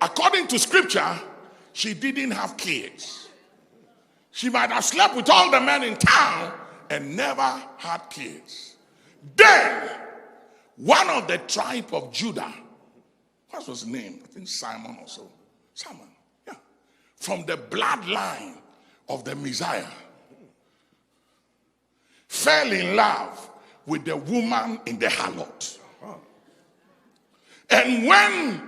According to scripture, she didn't have kids. She might have slept with all the men in town and never had kids. Then, one of the tribe of Judah, what was his name? I think Simon or so. Simon, yeah. From the bloodline of the Messiah, fell in love with the woman in the harlot. And when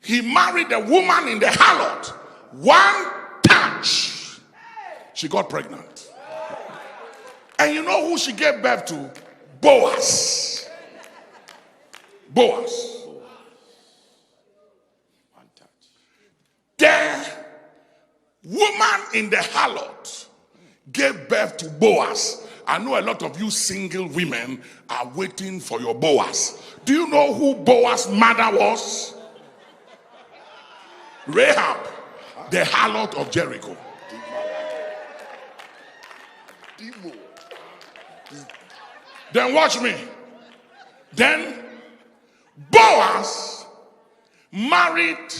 he married the woman in the harlot, one touch, she got pregnant. And you know who she gave birth to? Boaz. Boaz. The woman in the harlot gave birth to Boaz. I know a lot of you single women are waiting for your Boaz. Do you know who Boaz's mother was? Rahab, the harlot of Jericho. Then watch me. Then Boaz married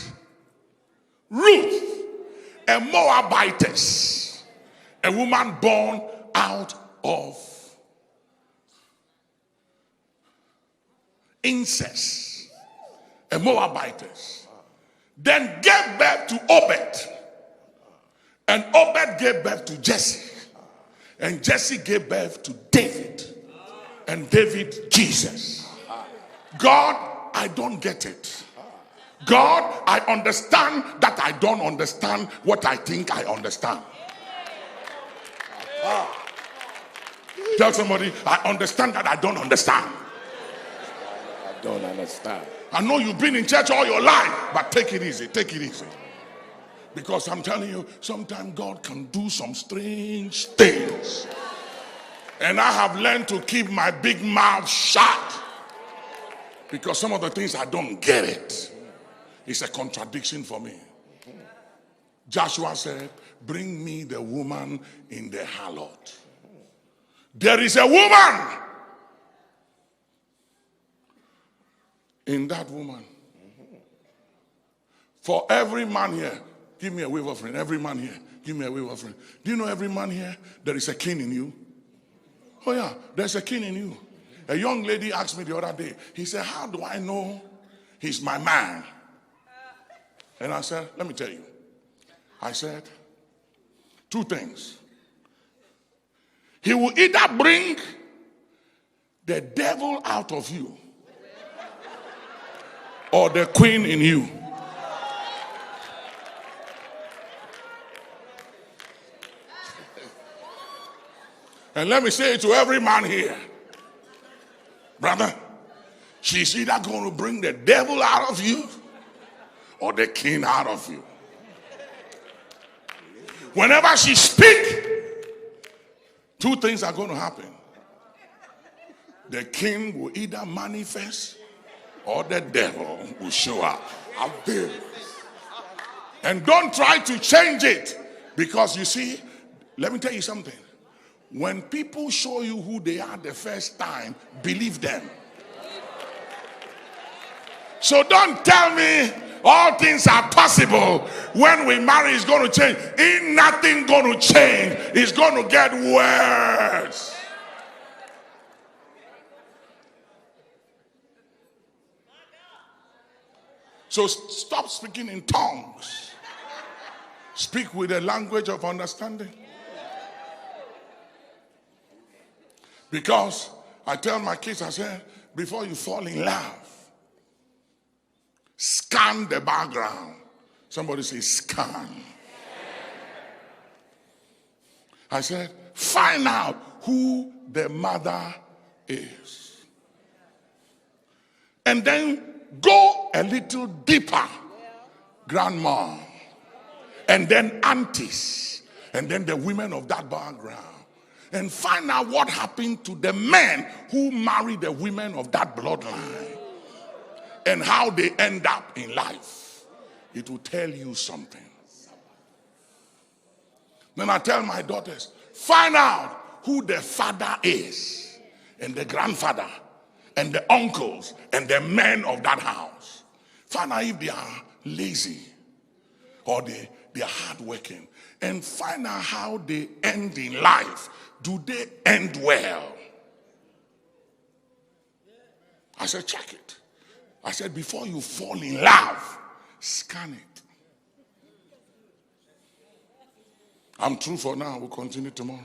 Ruth, a Moabitess, a woman born out of incest, a Moabitess. Then gave birth to Obed, and Obed gave birth to Jesse, and Jesse gave birth to David, and David Jesus. God, I don't get it. God, I understand that I don't understand what I think I understand. Tell somebody, I understand that I don't understand. I don't understand. I know you've been in church all your life, but take it easy, take it easy. Because I'm telling you, sometimes God can do some strange things. And I have learned to keep my big mouth shut. Because some of the things I don't get it. It's a contradiction for me. Joshua said, bring me the woman in the harlot. There is a woman in that woman. For every man here, give me a wave offering. Every man here, give me a wave offering. Do you know every man here, there is a king in you? Oh yeah, there's a king in you. A young lady asked me the other day, he said, how do I know he's my man? And I said, let me tell you. I said, two things. He will either bring the devil out of you or the queen in you. And let me say it to every man here. Brother, she's either going to bring the devil out of you or the king out of you. Whenever she speaks, two things are going to happen. The king will either manifest or the devil will show up. And don't try to change it. Because you see, let me tell you something. When people show you who they are the first time, believe them. So don't tell me all things are possible. When we marry, it's going to change. Ain't nothing going to change. It's going to get worse. So stop speaking in tongues. Speak with a language of understanding. Because I tell my kids, I say, before you fall in love, scan the background. Somebody say scan. I said, find out who the mother is. And then go a little deeper. Grandma. And then aunties. And then the women of that background. And find out what happened to the men who married the women of that bloodline. And how they end up in life. It will tell you something. Then I tell my daughters, Find out who the father is, and the grandfather, and the uncles, and the men of that house. Find out if they are lazy or they are hardworking. And find out how they end in life. Do they end well? I said, check it. I said, before you fall in love, scan it. I'm through for now. We'll continue tomorrow.